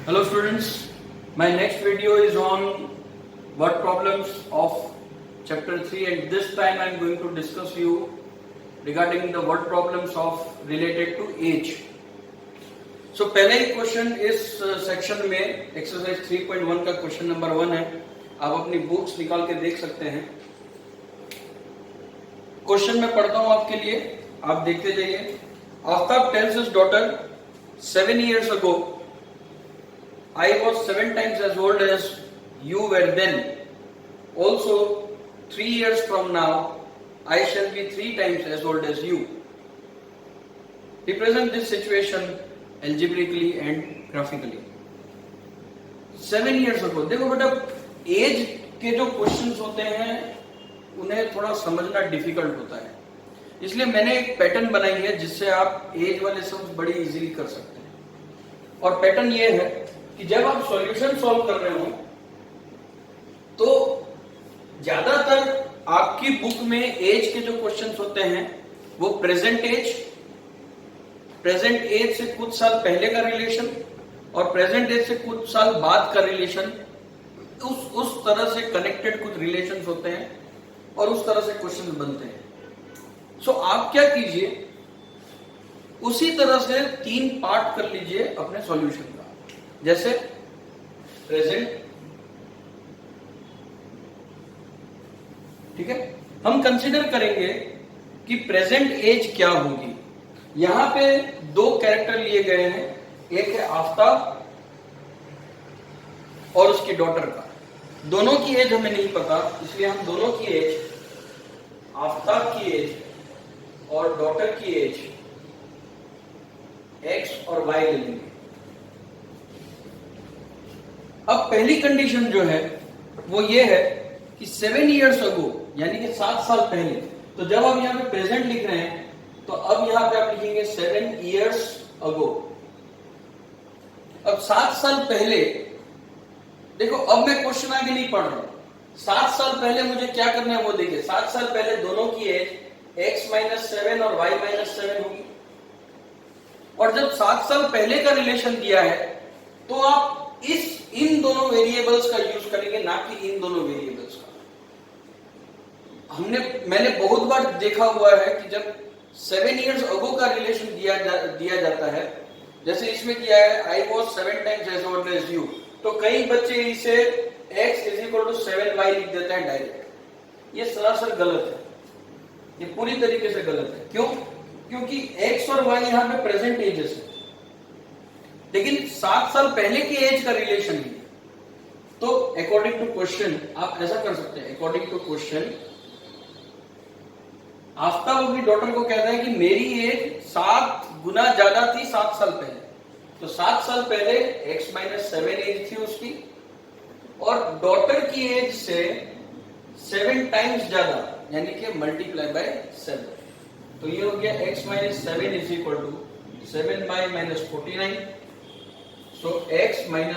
Hello students, my next video is on word problems of chapter 3 and this time I am going to discuss you regarding the word problems of related to age. So पहले ही question इस section में exercise 3.1 का question number 1 है. आप अपनी books निकाल के देख सकते हैं. क्वेश्चन में पढ़ता हूं आपके लिए, आप देखते जाइए. Aftab tells his daughter 7 years ago I was 7 times as old as you were then. Also, 3 years from now, I shall be 3 times as old as you. Represent this situation algebraically and graphically. 7 years ago. देखो बेटा, as के जो questions होते हैं उन्हें थोड़ा समझना difficult होता है, इसलिए मैंने एक पैटर्न बनाई है जिससे आप एज वाले शब्द बड़ी इजीली कर सकते हैं. और पैटर्न ये है कि जब आप सॉल्यूशन सॉल्व कर रहे हो तो ज्यादातर आपकी बुक में एज के जो क्वेश्चंस होते हैं वो प्रेजेंट एज से कुछ साल पहले का रिलेशन और प्रेजेंट एज से कुछ साल बाद का रिलेशन, उस तरह से कनेक्टेड कुछ रिलेशंस होते हैं और उस तरह से क्वेश्चंस बनते हैं. सो आप क्या कीजिए, उसी तरह से 3 पार्ट कर लीजिए अपने सॉल्यूशन का. जैसे प्रेजेंट, ठीक है, हम कंसीडर करेंगे कि प्रेजेंट एज क्या होगी. यहां पे 2 कैरेक्टर लिए गए हैं, एक है आफ्ताब और उसकी डॉटर का. दोनों की एज हमें नहीं पता, इसलिए हम दोनों की एज, आफ्ताब की एज और डॉटर की एज एक्स और वाई ले लेंगे. अब पहली कंडीशन जो है वो ये है कि 7 years ago, यानी कि 7 साल पहले. तो जब आप यहां पे प्रेजेंट लिख रहे हैं तो अब यहां पे आप लिखेंगे 7 years ago. अब 7 साल पहले देखो, अब मैं क्वेश्चन आगे नहीं पढ़ रहा हूं. 7 साल पहले मुझे क्या करना है वो देखिए. 7 साल पहले दोनों की एज x-7 और y-7 होगी. और जब 7 साल पहले का रिलेशन दिया है तो आप इन दोनों वेरिएबल्स का यूज करेंगे, ना कि इन दोनों वेरिएबल्स का. मैंने बहुत बार देखा हुआ है कि जब 7 years ago का रिलेशन दिया जाता है, जैसे इसमें दिया है I was 7 times as old as you, तो कई बच्चे इसे x = 7y लिख देते हैं डायरेक्ट. ये सरासर गलत है, ये पूरी तरीके से गलत है. क्यों? क्योंकि x और y यहां पे प्रेजेंट एजेस है, लेकिन 7 साल पहले की एज का रिलेशन है. तो अकॉर्डिंग टू क्वेश्चन आप ऐसा कर सकते हैं. अकॉर्डिंग टू क्वेश्चन आफ्ताब अपनी डॉटर को कहता है कि मेरी एज 7 गुना ज्यादा थी 7 साल पहले. तो 7 साल पहले x-7 एज थी उसकी, और डॉटर की एज से 7 टाइम्स ज्यादा, यानी कि मल्टीप्लाई बाय 7. तो ये हो गया x-7 = 7y-49. So x-7y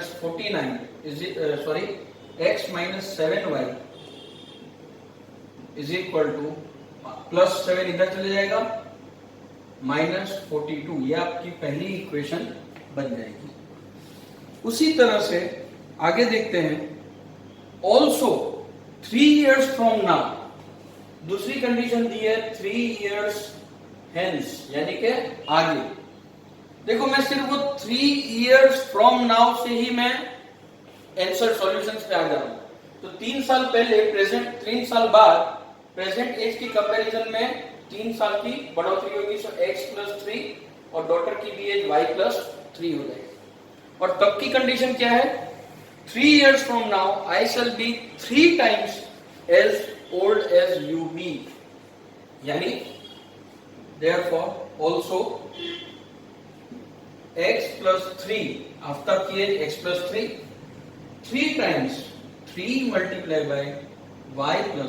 is equal to +7 इधर चले जाएगा -42. ये आपकी पहली इक्वेशन बन जाएगी. उसी तरह से आगे देखते हैं. Also 3 years from now, दूसरी कंडीशन दी है 3 years hence, यानी कि आगे. देखो, मैं सिर्फ वो 3 years from now से ही मैं आंसर सॉल्यूशंस पे आ जा रहा हूं. तो 3 साल पहले प्रेजेंट, 3 साल बाद प्रेजेंट एज की कंपैरिजन में 3 साल की बढ़ोतरी होगी. सो x+3 और डॉटर की भी एज y+3 हो जाएगी. और तब की कंडीशन क्या है? 3 years from now I shall be 3 times as old as you be. यानी therefore also x+3, आफ्ताब की as x+3, 3 times 3 multiplied by y+3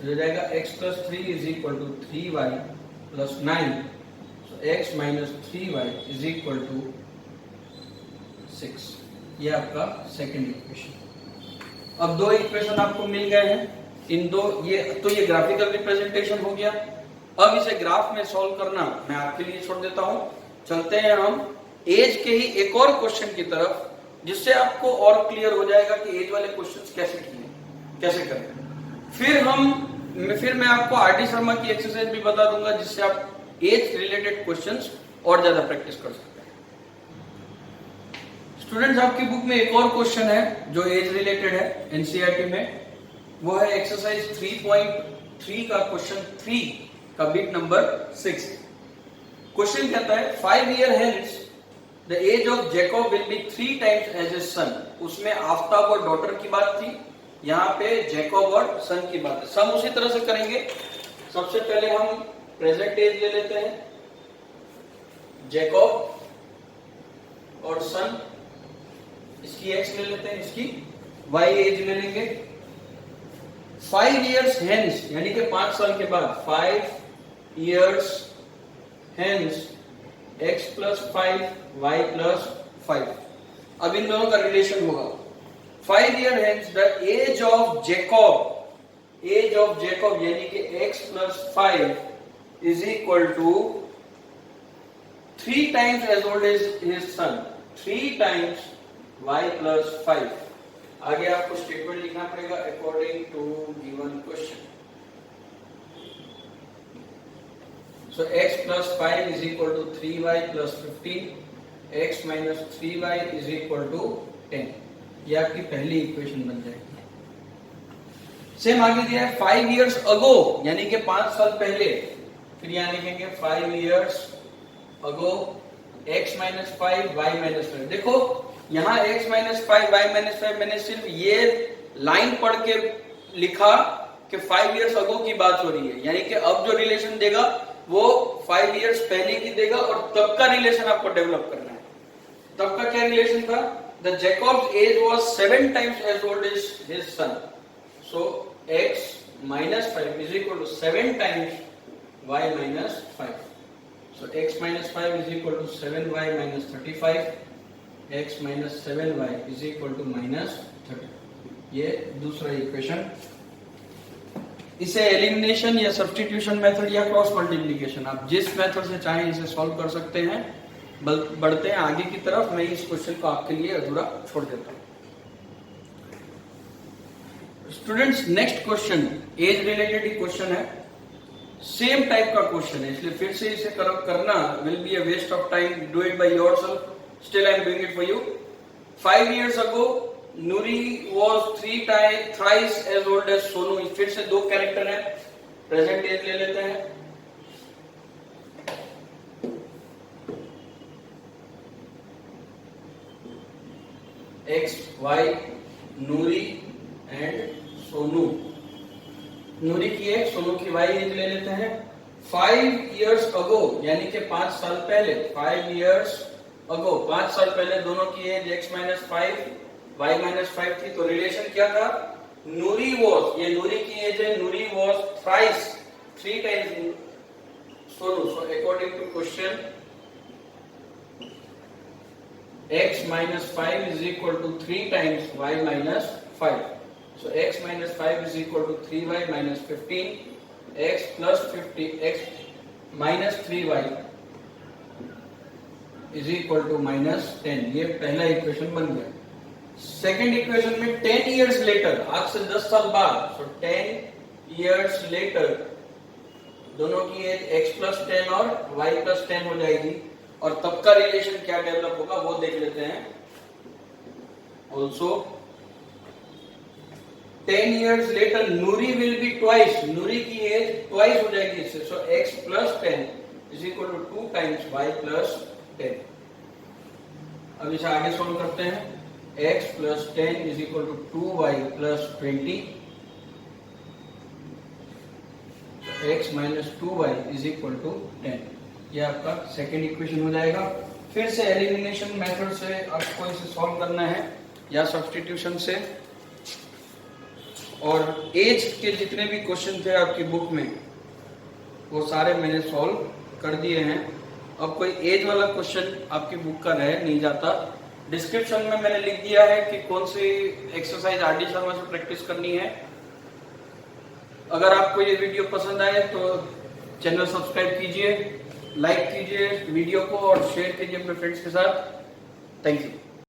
हो जाएगा. x+3 = 3y + 9. So x - 3y = 6. ये आपका सेकंड इक्वेशन. अब 2 इक्वेशन आपको मिल गए हैं. इन दो ये ग्राफिकल रिप्रेजेंटेशन हो गया. अब इसे ग्राफ में सॉल्व करना मैं आपके लिए छोड़ देता हूं. चलते हैं हम एज के ही एक और क्वेश्चन की तरफ, जिससे आपको और क्लियर हो जाएगा कि एज वाले क्वेश्चंस कैसे किए, कैसे करें। फिर मैं आपको आरडी शर्मा की एक्सरसाइज भी बता दूंगा, जिससे आप एज रिलेटेड क्वेश्चंस और ज्यादा प्रैक्टिस कर सकते हैं। स्टूडेंट्स, आपकी बुक में एक और क्वेश्चन है जो एज रिलेटेड है एनसीईआरटी में, वो है एक्सरसाइज 3.3 का क्वेश्चन 3 का बिट नंबर 6। क्वेश्चन कहता है 5 years hence the age of Jacob will be 3 times as his son। उसमें आफ्ताब और डॉटर की बात थी, यहाँ पे जैकब और सन की बात है। सम उसी तरह से करेंगे। सबसे पहले हम प्रेजेंट एज ले लेते हैं, जैकब और सन, इसकी एक्स ले लेते हैं, इसकी वाई एज ले लेंगे। 5 years hence यानी कि 5 साल के बाद, 5 years hence x plus 5 y plus 5। अब इन दोनों का रिलेशन होगा। 5 years hence the age of Jacob यानी कि x plus 5 is equal to 3 times as old as his son, 3 times y plus 5। आगे आपको स्टेटमेंट लिखना पड़ेगा according to given question. So x plus 5 is equal to 3y plus 15, x minus 3y is equal to 10। ये आपकी पहली equation बन जाएगी। Same आगे दिया है 5 years ago यानी कि 5 साल पहले, फिर यहाँ लिखेंगे 5 years ago x minus 5 y minus 5। देखो यहाँ x minus 5 y minus 5 मैंने सिर्फ ये लाइन पढ़ के लिखा कि 5 years ago की बात हो रही है, यानी कि अब जो रिलेशन देगा वो 5 years पहले की देगा और तब का रिलेशन आपको डेवलप करना है। तब का क्या रिलेशन था? The Jacob's age was 7 times as old as his son, so x minus 5 is equal to 7 times y minus 5। so x minus 5 is equal to 7y minus 35, x minus 7y is equal to minus 30। ये दूसरा equation. इसे elimination या substitution method या cross multiplication, आप जिस method से चाहें इसे सॉल्व कर सकते हैं। बढ़ते हैं आगे की तरफ। मैं इस क्वेश्चन को आपके लिए अधूरा छोड़ देता हूं। Students, next question age related ही क्वेश्चन है, सेम टाइप का क्वेश्चन है, इसलिए फिर से इसे करना will be a waste of time. Do it by yourself, still I am doing it for you. 5 years ago Nuri was thrice as old as Sonu। फिर से दो कैरेक्टर है, प्रेजेंट एज ले लेते हैं। X Y, Noori and Sonu. Noori की X, Sonu की Y as ले लेते हैं। 5 years ago यानी कि 5 साल पहले, 5 years ago 5 साल पहले दोनों की as x minus 5 y minus 5 थी, तो रिलेशन क्या था? नूरी वॉज, ये नूरी की एज है, Noori was thrice, 3 times Sonu. So according to question x minus 5 is equal to 3 times y minus 5। so x minus 5 is equal to 3y minus 15, x plus 50, x minus 3y is equal to minus 10। ये पहला equation बन गया। Second equation में 10 years later, आज से 10 साल बाद, so 10 years later दोनों की एज x plus 10 और y plus 10 हो जाएगी, और तब का रिलेशन क्या डेवलप होगा वो देख लेते हैं। Also 10 years later Noori will be twice, Noori की एज ट्वाइस हो जाएगी इससे, सो x plus 10 is equal to 2 times y plus 10। अब इसे आगे सोल्व करते हैं। x plus 10 is equal to 2y plus 20, x minus 2y is equal to 10। ये आपका सेकेंड इक्वेशन हो जाएगा। फिर से एलिमिनेशन मेथड से आपको इसे सॉल्व करना है या सब्स्टिट्यूशन से। और एज के जितने भी क्वेश्चन थे आपकी बुक में वो सारे मैंने सॉल्व कर दिए हैं। अब कोई एज वाला क्वेश्चन आपकी बुक का रह नहीं जाता। डिस्क्रिप्शन में मैंने लिख दिया है कि कौन सी एक्सरसाइज आरडी शर्मा से प्रैक्टिस करनी है। अगर आपको ये वीडियो पसंद आए तो चैनल सब्सक्राइब कीजिए, लाइक कीजिए वीडियो को और शेयर कीजिए अपने फ्रेंड्स के साथ। Thank you.